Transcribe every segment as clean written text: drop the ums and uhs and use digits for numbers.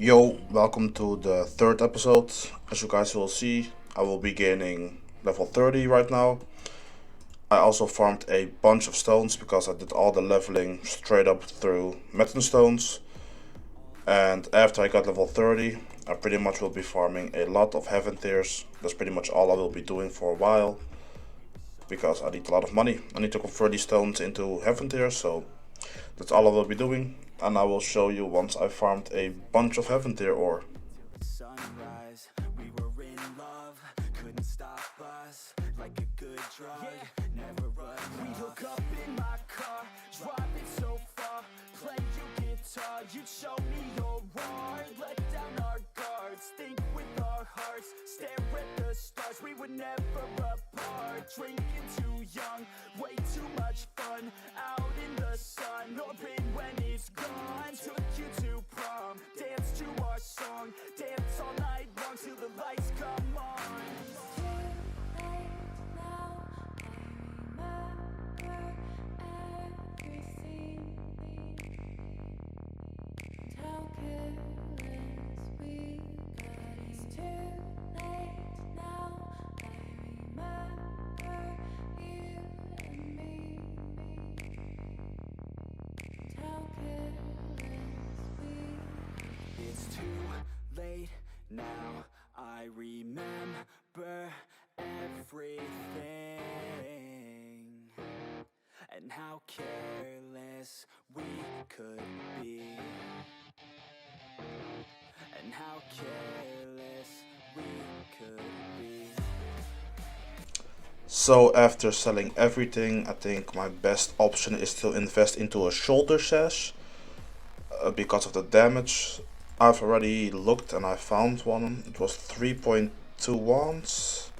Yo, welcome to the third episode. As you guys will see, I will be gaining level 30 right now. I also farmed a bunch of stones because I did all the leveling straight up through Metin stones. And after I got level 30, I pretty much will be farming a lot of heaven tiers. That's pretty much all I will be doing for a while because I need a lot of money. I need to convert these stones into heaven tiers, so that's all I will be doing. And I will show you once I farmed a bunch of heaven tier ore. Sunrise, we were in love, couldn't stop us, like a good drug, never run. We hook up in my car, driving so far, play you guitar, you'd show me your art, let down our guards, think with our hearts, stare at the stars, we were never apart, drinking too young, way too much fun, out in the sun, orbit when it's gone, took you to prom, dance to our song, dance all night long till the lights come on. It's too late now, I remember everything, and how careless we could be, and how careless we could be. So after selling everything, I think my best option is to invest into a shoulder sash because of the damage. I've already looked and I found one. It was 3.2 wands.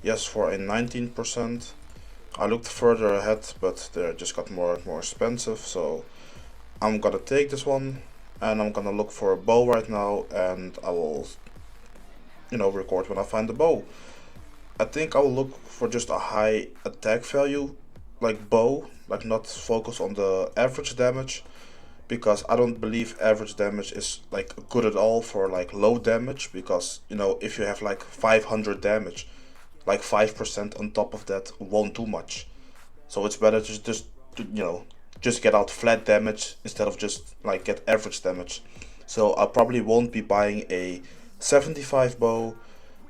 Yes, for a 19%. I looked further ahead, but they just got more and more expensive. So I'm gonna take this one, and I'm gonna look for a bow right now, and I will, record when I find the bow. I think I will look for just a high attack value, like bow, like not focus on the average damage, because I don't believe average damage is like good at all for like low damage, because if you have like 500 damage, like 5% on top of that won't do much. So it's better to just get out flat damage instead of just like get average damage. So I probably won't be buying a 75 bow,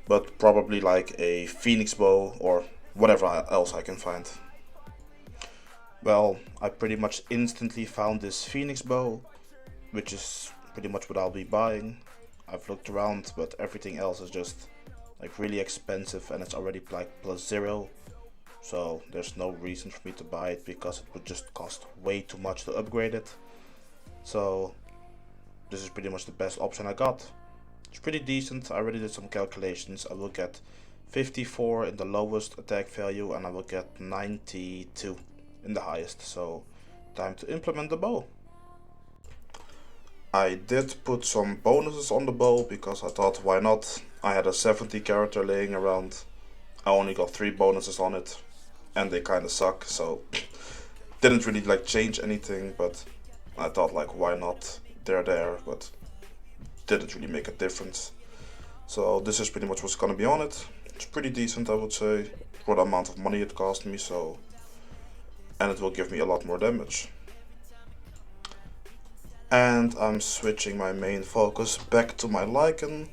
but probably like a phoenix bow or whatever else I can find. Well, I pretty much instantly found this phoenix bow, which is pretty much what I'll be buying. I've looked around, but everything else is just like really expensive, and it's already like +0. So there's no reason for me to buy it because it would just cost way too much to upgrade it. So this is pretty much the best option I got. It's pretty decent. I already did some calculations. I will get 54 in the lowest attack value, and I will get 92 in the highest. So time to implement the bow. I did put some bonuses on the bow because I thought, why not? I had a 70 character laying around. I only got 3 bonuses on it, and they kinda suck, so didn't really like change anything, but I thought like, why not? They're there, but didn't really make a difference. So this is pretty much what's gonna be on it. It's pretty decent, I would say, for the amount of money it cost me, so, and it will give me a lot more damage. And I'm switching my main focus back to my lichen,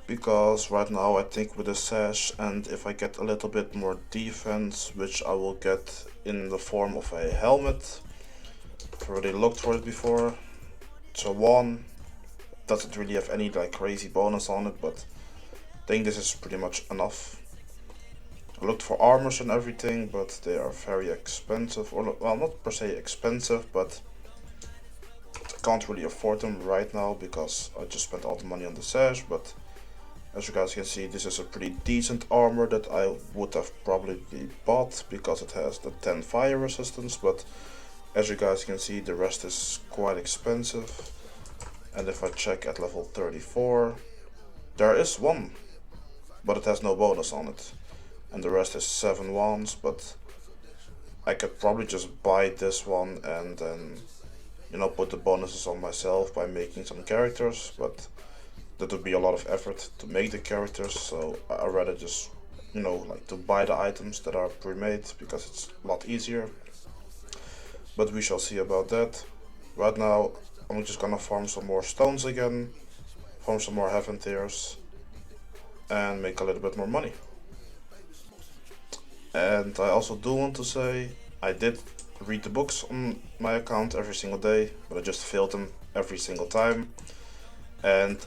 because right now I think with the sash, and if I get a little bit more defense, which I will get in the form of a helmet, I've already looked for it before. It's a 1, doesn't really have any like crazy bonus on it, but I think this is pretty much enough. I looked for armors and everything, but they are very expensive, or well, not per se expensive, but I can't really afford them right now because I just spent all the money on the sash. But as you guys can see, this is a pretty decent armor that I would have probably bought because it has the 10 fire resistance, but as you guys can see, the rest is quite expensive. And if I check at level 34, there is one, but it has no bonus on it. And the rest is 7 wands, but I could probably just buy this one and then you know, put the bonuses on myself by making some characters, but that would be a lot of effort to make the characters, so I'd rather just, you know, like to buy the items that are pre-made because it's a lot easier. But we shall see about that. Right now, I'm just gonna farm some more stones again, farm some more heaven tiers, and make a little bit more money. And I also do want to say, I did read the books on my account every single day, but I just failed them every single time. And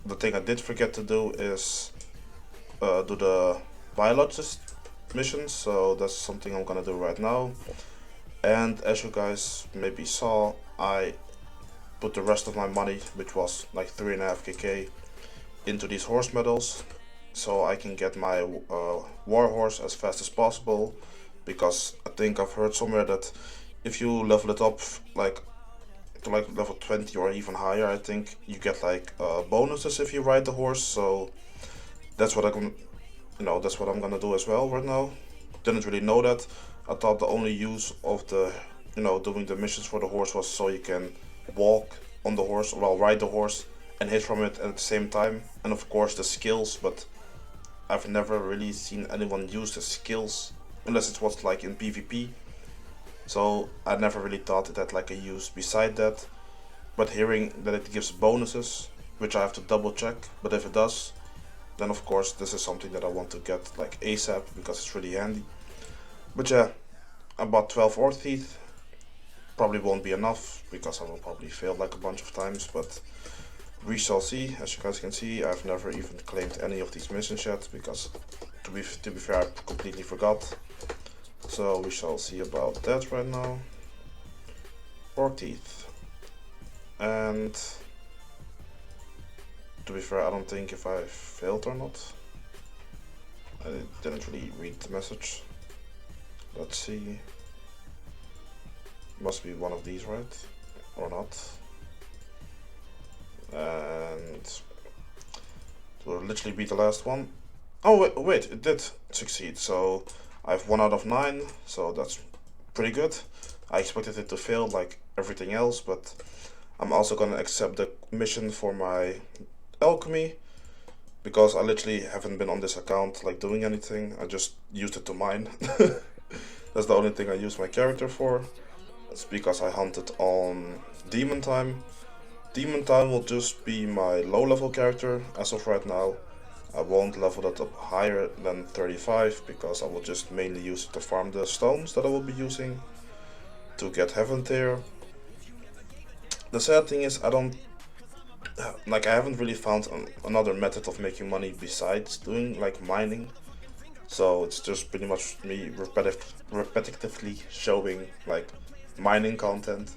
the thing I did forget to do is do the biologist missions, so that's something I'm gonna do right now. And as you guys maybe saw, I put the rest of my money, which was like 3.5k, into these horse medals, so I can get my war horse as fast as possible. Because I think I've heard somewhere that if you level it up like to like level 20 or even higher, I think you get like bonuses if you ride the horse. So that's what that's what I'm gonna do as well right now. Didn't really know that. I thought the only use of the doing the missions for the horse was so you can walk on the horse, well, ride the horse and hit from it at the same time, and of course the skills. But I've never really seen anyone use the skills unless it was like in PvP. So I never really thought it had like a use beside that. But hearing that it gives bonuses, which I have to double check, but if it does, then of course this is something that I want to get like ASAP because it's really handy. But yeah, I bought 12 orc teeth. Probably won't be enough because I will probably fail like a bunch of times, but we shall see. As you guys can see, I've never even claimed any of these missions yet because to be fair, I completely forgot. So we shall see about that right now. Orc teeth. And to be fair, I don't think if I failed or not. I didn't really read the message. Let's see. Must be one of these, right? Or not. And it will literally be the last one. Oh wait, it did succeed. So I have 1 out of 9, so that's pretty good. I expected it to fail like everything else, but I'm also gonna accept the mission for my alchemy because I literally haven't been on this account like doing anything. I just used it to mine. That's the only thing I use my character for. It's because I hunted on Demon Time. Demon Time will just be my low level character as of right now. I won't level that up higher than 35 because I will just mainly use it to farm the stones that I will be using to get heaven tier. The sad thing is I haven't really found another method of making money besides doing like mining. So it's just pretty much me repetitively showing like mining content.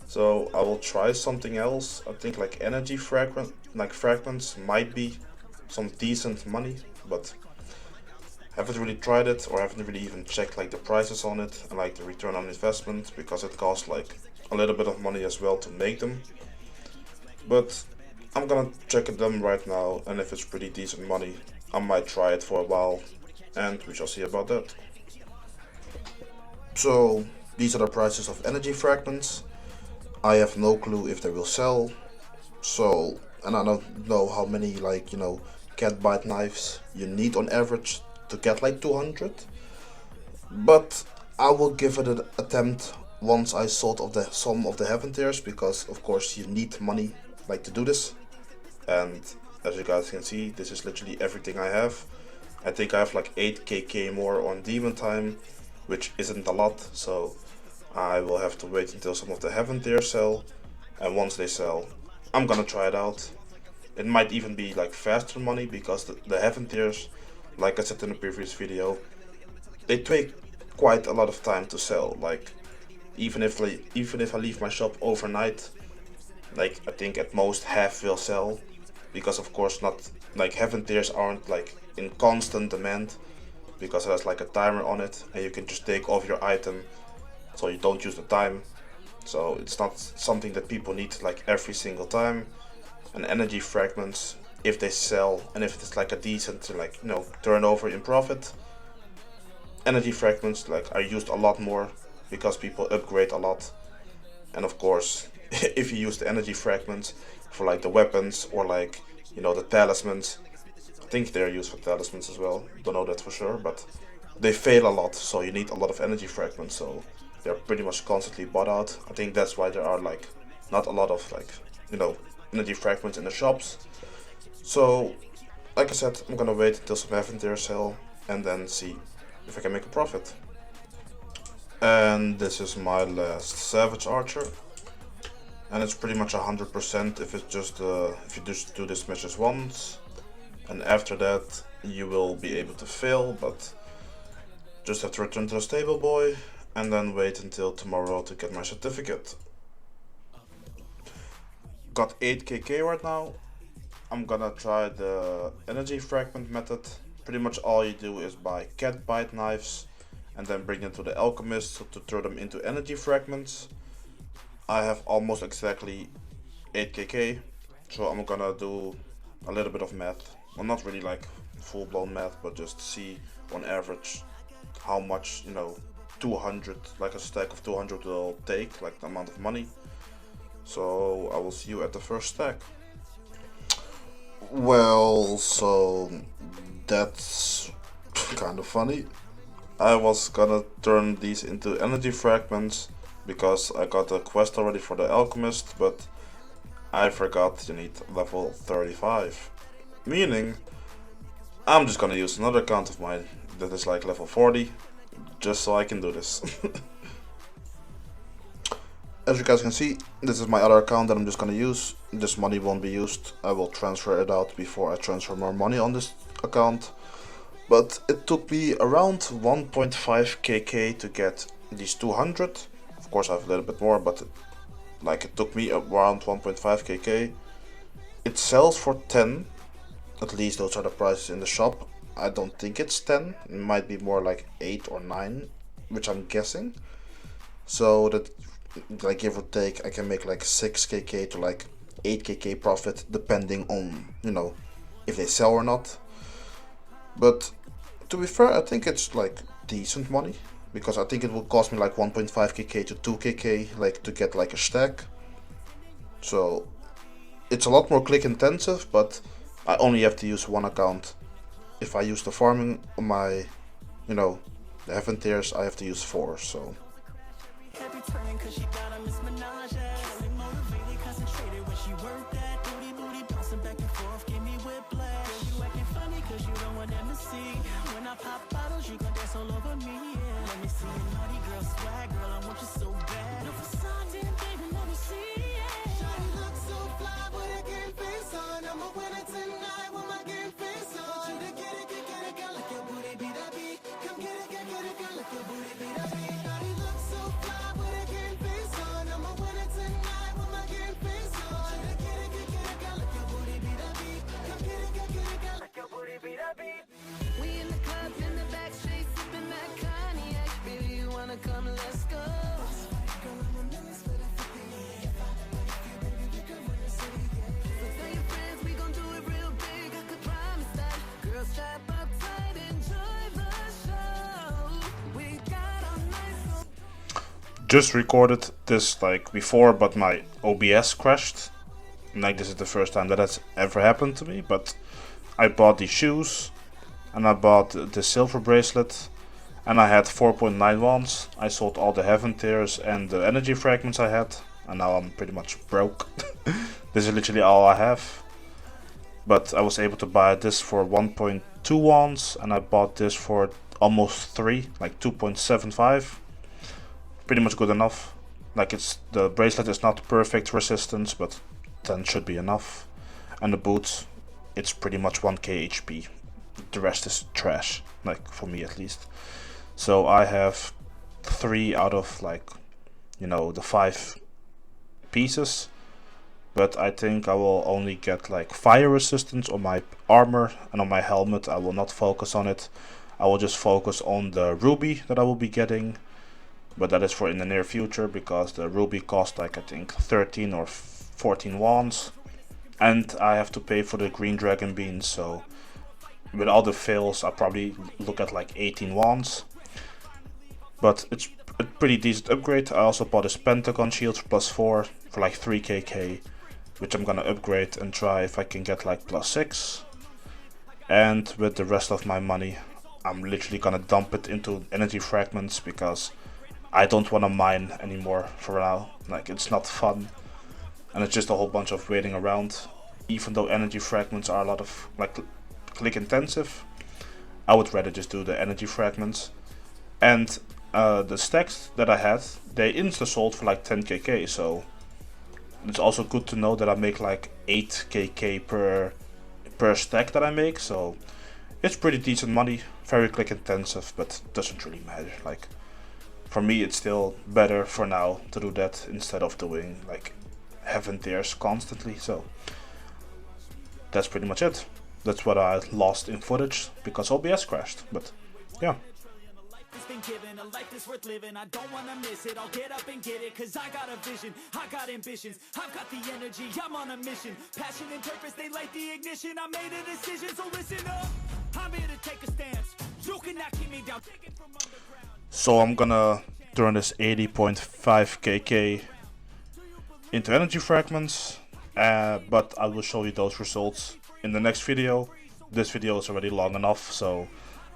So I will try something else. I think like energy fragments might be some decent money, but haven't really tried it or haven't really even checked like the prices on it and like the return on investment because it costs like a little bit of money as well to make them. But I'm gonna check them right now, and if it's pretty decent money, I might try it for a while, and we shall see about that. So these are the prices of energy fragments. I have no clue if they will sell. So, and I don't know how many like cat bite knives you need on average to get like 200. But I will give it an attempt once I sort of some of the heaven tiers because of course you need money like to do this. And as you guys can see, this is literally everything I have. I think I have like 8kk more on demon time, which isn't a lot, so I will have to wait until some of the heaven tiers sell, and once they sell, I'm gonna try it out. It might even be like faster money because the heaven tiers, like I said in the previous video, they take quite a lot of time to sell. Like even if I leave my shop overnight, like I think at most half will sell, because of course not like heaven tiers aren't like in constant demand because there's like a timer on it and you can just take off your item so you don't use the time. So it's not something that people need like every single time. And energy fragments, if they sell and if it's like a decent turnover in profit, energy fragments like are used a lot more because people upgrade a lot. And of course, if you use the energy fragments for like the weapons or like, you know, the talismans, I think they're used for talismans as well, don't know that for sure, but they fail a lot, so you need a lot of energy fragments, so they're pretty much constantly bought out. I think that's why there are like not a lot of like, you know, energy fragments in the shops. So like I said, I'm gonna wait until some heaven tier sell and then see if I can make a profit. And this is my last Savage Archer. And it's pretty much 100% if it's just if you just do this missions once, and after that you will be able to fail, but just have to return to the stable boy and then wait until tomorrow to get my certificate. Got 8kk right now. I'm gonna try the energy fragment method. Pretty much all you do is buy cat bite knives and then bring them to the alchemist to turn them into energy fragments. I have almost exactly 8kk, so I'm gonna do a little bit of math. Well, not really like full blown math, but just see on average how much, you know, 200, like a stack of 200 will take, like the amount of money. So I will see you at the first stack. Well, so that's kind of funny. I was gonna turn these into energy fragments because I got a quest already for the alchemist, but I forgot you need level 35. Meaning, I'm just gonna use another account of mine that is like level 40, just so I can do this. As you guys can see, this is my other account that I'm just gonna use. This money won't be used. I will transfer it out before I transfer more money on this account. But it took me around 1.5kk to get these 200. Of course I have a little bit more, but like it took me around 1.5kk. It sells for 10. At least those are the prices in the shop. I don't think it's 10. It might be more like 8 or 9, which I'm guessing. So that, like, give or take, I can make like 6kk to like 8kk profit depending on, you know, if they sell or not. But to be fair, I think it's like decent money, because I think it will cost me like 1.5kk to 2kk like to get like a stack. So it's a lot more click intensive, but I only have to use one account. If I use the farming on my, you know, the heaven tiers, I have to use 4, so. Just recorded this like before, but my OBS crashed. Like, this is the first time that has ever happened to me, but I bought these shoes and I bought the silver bracelet and I had 4.9 wands. I sold all the heaven tiers and the energy fragments I had, and now I'm pretty much broke. This is literally all I have. But I was able to buy this for 1.2 wands and I bought this for almost 3, like 2.75. Pretty much good enough. Like, it's, the bracelet is not perfect resistance, but 10 should be enough. And the boots, it's pretty much 1k HP. The rest is trash, like for me at least. So I have 3 out of, like, you know, the 5 pieces. But I think I will only get like fire resistance on my armor, and on my helmet I will not focus on it. I will just focus on the ruby that I will be getting. But that is for in the near future, because the ruby cost like I think 13 or 14 wands. And I have to pay for the green dragon beans, so with all the fails I probably look at like 18 wands. But it's a pretty decent upgrade. I also bought this Pentagon shield for +4 for like 3kk, which I'm gonna upgrade and try if I can get like +6. And with the rest of my money, I'm literally gonna dump it into energy fragments because I don't want to mine anymore for now. Like, it's not fun, and it's just a whole bunch of waiting around. Even though energy fragments are a lot of like click intensive, I would rather just do the energy fragments. And the stacks that I had, they insta sold for like 10kk, so it's also good to know that I make like 8kk per stack that I make, so it's pretty decent money. Very click intensive, but doesn't really matter. Like, for me it's still better for now to do that instead of doing like heaven tiers constantly. So that's pretty much it. That's what I lost in footage because OBS crashed, but yeah. It's been given a life that's worth living. I don't wanna miss it. I'll get up and get it, cause I got a vision, I got ambitions, I've got the energy, I'm on a mission. Passion and purpose, they light the ignition. I made a decision, so listen up. I'm here to take a stance. You cannot keep me down. Taking from underground. So I'm gonna turn this 80.5kk into energy fragments, but I will show you those results in the next video. This video is already long enough, so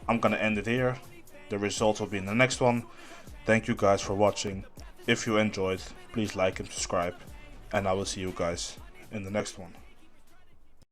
I'm gonna end it here. The results will be in the next one. Thank you guys for watching. If you enjoyed, please like and subscribe, and I will see you guys in the next one.